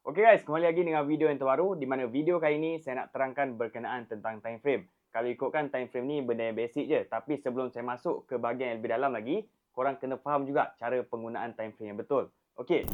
Okey guys, kembali lagi dengan video yang terbaru di mana video kali ini saya nak terangkan berkenaan tentang time frame. Kalau ikutkan time frame ni benda yang basic je, tapi sebelum saya masuk ke bahagian yang lebih dalam lagi, korang kena faham juga cara penggunaan time frame yang betul. Okey.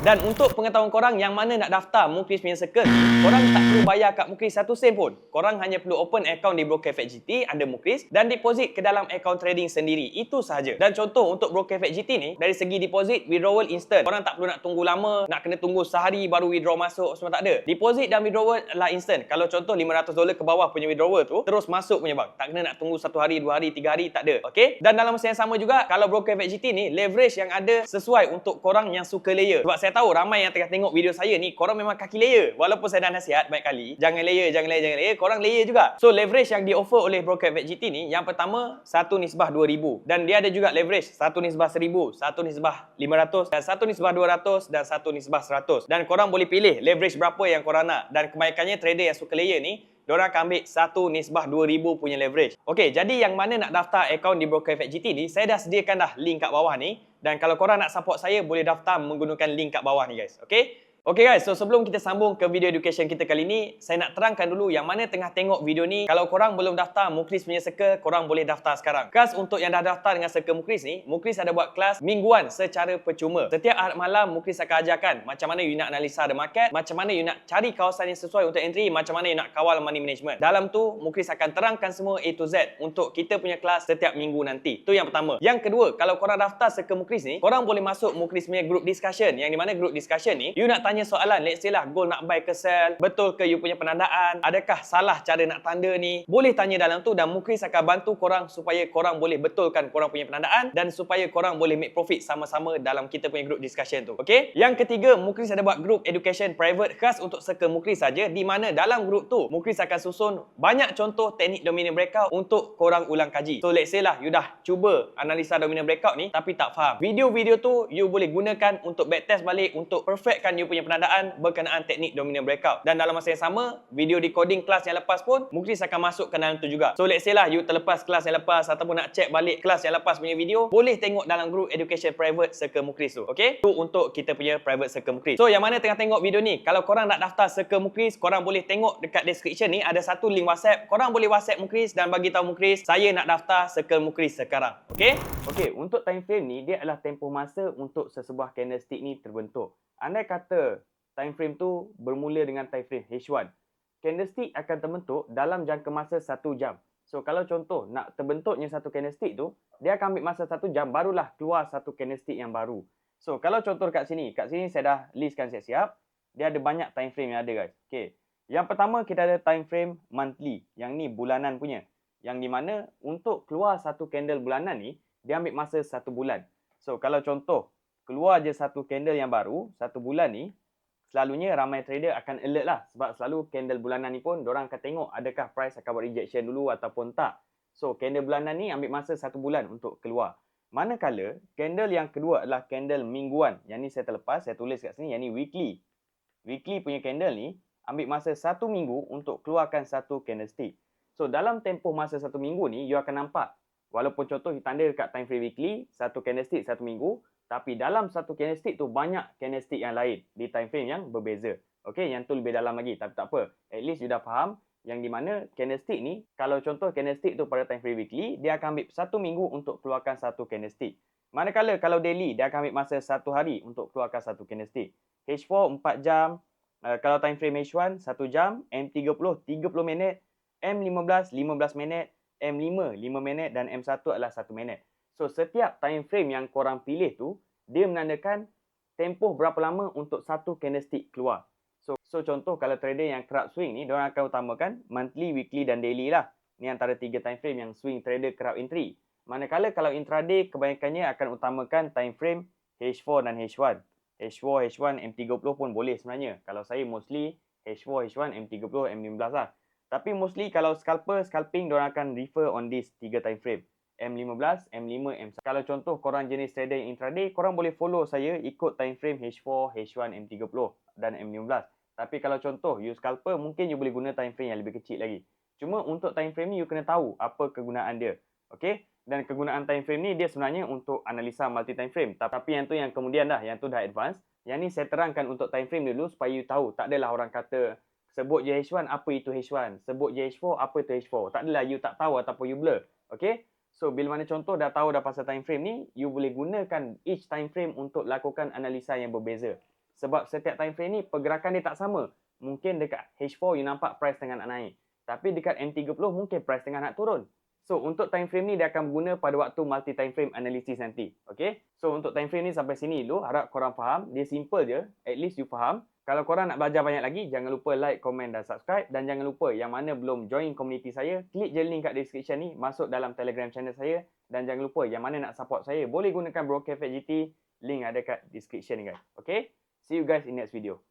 Dan untuk pengetahuan korang yang mana nak daftar Mukris punya circle ni, korang tak perlu bayar kat Mukris 1 sen pun. Korang hanya perlu open account di Broker Efek GT under Mukris dan deposit ke dalam account trading sendiri. Itu sahaja. Dan contoh untuk Broker Efek GT ni, dari segi deposit, withdrawal instant. Korang tak perlu nak tunggu lama, nak kena tunggu sehari baru withdraw masuk, semua tak ada. Deposit dan withdrawal adalah instant. Kalau contoh $500 ke bawah punya withdrawal tu, terus masuk punya bang. Tak kena nak tunggu 1 hari, 2 hari, 3 hari, tak ada. Okay? Dan dalam masa yang sama juga, kalau Broker Efek GT ni, leverage yang ada sesuai untuk korang yang suka layer. Sebab saya tahu ramai yang tengah tengok video saya ni, korang memang kaki layer. Walaupun saya dah nasihat banyak kali, jangan layer, korang layer juga. So leverage yang di offer oleh Broker Efek GT ni, yang pertama 1:2000. Dan dia ada juga leverage 1:1000, 1:500 dan 1:200 dan 1:100. Dan korang boleh pilih leverage berapa yang korang nak. Dan kebanyakannya trader yang suka layer ni, diorang akan ambil 1:2000 punya leverage. Okey, jadi yang mana nak daftar akaun di Broker Efek GT ni, saya dah sediakan dah link kat bawah ni. Dan kalau korang nak support saya, boleh daftar menggunakan link kat bawah ni guys. Okey? Okey guys, so sebelum kita sambung ke video education kita kali ni, saya nak terangkan dulu yang mana tengah tengok video ni, kalau korang belum daftar Mukris punya circle, korang boleh daftar sekarang. Kelas untuk yang dah daftar dengan circle Mukris ni, Mukris ada buat kelas mingguan secara percuma. Setiap Ahad malam, Mukris akan ajarkan macam mana you nak analisa the market, macam mana you nak cari kawasan yang sesuai untuk entry, macam mana you nak kawal money management. Dalam tu, Mukris akan terangkan semua A to Z untuk kita punya kelas setiap minggu nanti. Tu yang pertama. Yang kedua, kalau korang daftar circle Mukris ni, korang boleh masuk Mukris punya group discussion, yang di mana group discussion ni, you nak tanya soalan, let's say lah, gold nak buy ke sell, betul ke you punya penandaan, adakah salah cara nak tanda ni, boleh tanya dalam tu dan Mukris akan bantu korang supaya korang boleh betulkan korang punya penandaan dan supaya korang boleh make profit sama-sama dalam kita punya group discussion tu. Okay? Yang ketiga, Mukris ada buat group education private khas untuk circle Mukris saja, di mana dalam group tu, Mukris akan susun banyak contoh teknik dominant breakout untuk korang ulang kaji. So let's say lah, you dah cuba analisa dominant breakout ni tapi tak faham. Video-video tu you boleh gunakan untuk backtest balik, untuk perfectkan you punya penandaan berkenaan teknik dominant breakout. Dan dalam masa yang sama, video decoding kelas yang lepas pun Mukris akan masuk ke dalam tu juga. So let's say lah, you terlepas kelas yang lepas ataupun nak check balik kelas yang lepas punya video, boleh tengok dalam group education private circle Mukris tu. Okay? Tu untuk kita punya private circle Mukris. So yang mana tengah tengok video ni, kalau korang nak daftar circle Mukris, korang boleh tengok dekat description ni, ada satu link WhatsApp. Korang boleh WhatsApp Mukris dan bagi tahu Mukris, saya nak daftar circle Mukris sekarang. Okay? Okay, untuk time frame ni, dia adalah tempoh masa untuk sesebuah candlestick ni terbentuk. Andai kata time frame tu bermula dengan time frame H1, candlestick akan terbentuk dalam jangka masa 1 jam. So kalau contoh nak terbentuknya satu candlestick tu, dia akan ambil masa 1 jam barulah keluar satu candlestick yang baru. So kalau contoh kat sini saya dah listkan siap-siap. Dia ada banyak time frame yang ada guys. Okay. Yang pertama kita ada time frame monthly, yang ni bulanan punya. Yang di mana untuk keluar satu candle bulanan ni, dia ambil masa 1 bulan. So kalau contoh keluar je satu candle yang baru 1 bulan ni, selalunya ramai trader akan alert lah. Sebab selalu candle bulanan ni pun diorang akan tengok adakah price akan buat rejection dulu ataupun tak. So candle bulanan ni ambil masa 1 bulan untuk keluar. Manakala candle yang kedua adalah candle mingguan. Yang ni saya terlepas, saya tulis kat sini. Yang ni weekly. Weekly punya candle ni ambil masa 1 minggu untuk keluarkan satu candlestick. So dalam tempoh masa 1 minggu ni, you akan nampak. Walaupun contoh you tanda dekat time frame weekly, satu candlestick 1 minggu. Tapi dalam satu candlestick tu banyak candlestick yang lain di time frame yang berbeza. Okey, yang tu lebih dalam lagi. Tapi tak apa. At least you dah faham yang di mana candlestick ni, kalau contoh candlestick tu pada time frame weekly, dia akan ambil 1 minggu untuk keluarkan satu candlestick. Manakala kalau daily, dia akan ambil masa 1 hari untuk keluarkan satu candlestick. H4 4 jam, kalau time frame H1 1 jam, M30 30 minit, M15 15 minit, M5 5 minit dan M1 adalah 1 minit. So, setiap time frame yang korang pilih tu, dia menandakan tempoh berapa lama untuk satu candlestick keluar. So contoh kalau trader yang kerap swing ni, diorang akan utamakan monthly, weekly dan daily lah. Ni antara 3 time frame yang swing trader kerap entry. Manakala kalau intraday, kebanyakannya akan utamakan time frame H4 dan H1. H4, H1, M30 pun boleh sebenarnya. Kalau saya mostly H4, H1, M30, M15 lah. Tapi mostly kalau scalping, diorang akan refer on this 3 time frame. M15, M5, M1. Kalau contoh korang jenis trader yang intraday, korang boleh follow saya ikut time frame H4, H1, M30 dan M15. Tapi kalau contoh you scalper, mungkin you boleh guna time frame yang lebih kecil lagi. Cuma untuk time frame ni you kena tahu apa kegunaan dia. Okey? Dan kegunaan time frame ni dia sebenarnya untuk analisa multi time frame. Tapi yang tu yang kemudian dah, yang tu dah advance. Yang ni saya terangkan untuk time frame dulu supaya you tahu. Tak adalah orang kata sebut je H1 apa itu H1, sebut je H4 apa itu H4. Tak adalah you tak tahu ataupun you blur. Okey? So bila mana contoh dah tahu dah pasal time frame ni, you boleh gunakan each time frame untuk lakukan analisa yang berbeza. Sebab setiap time frame ni pergerakan dia tak sama. Mungkin dekat H4 you nampak price tengah nak naik. Tapi dekat M30 mungkin price tengah nak turun. So untuk time frame ni dia akan berguna pada waktu multi time frame analysis nanti. Okay? So untuk time frame ni sampai sini dulu. Harap korang faham. Dia simple je. At least you faham. Kalau korang nak belajar banyak lagi, jangan lupa like, komen dan subscribe. Dan jangan lupa yang mana belum join komuniti saya, klik je link kat description ni, masuk dalam Telegram channel saya. Dan jangan lupa yang mana nak support saya, boleh gunakan Broker Efek GT. Link ada kat description ni guys. Okay? See you guys in next video.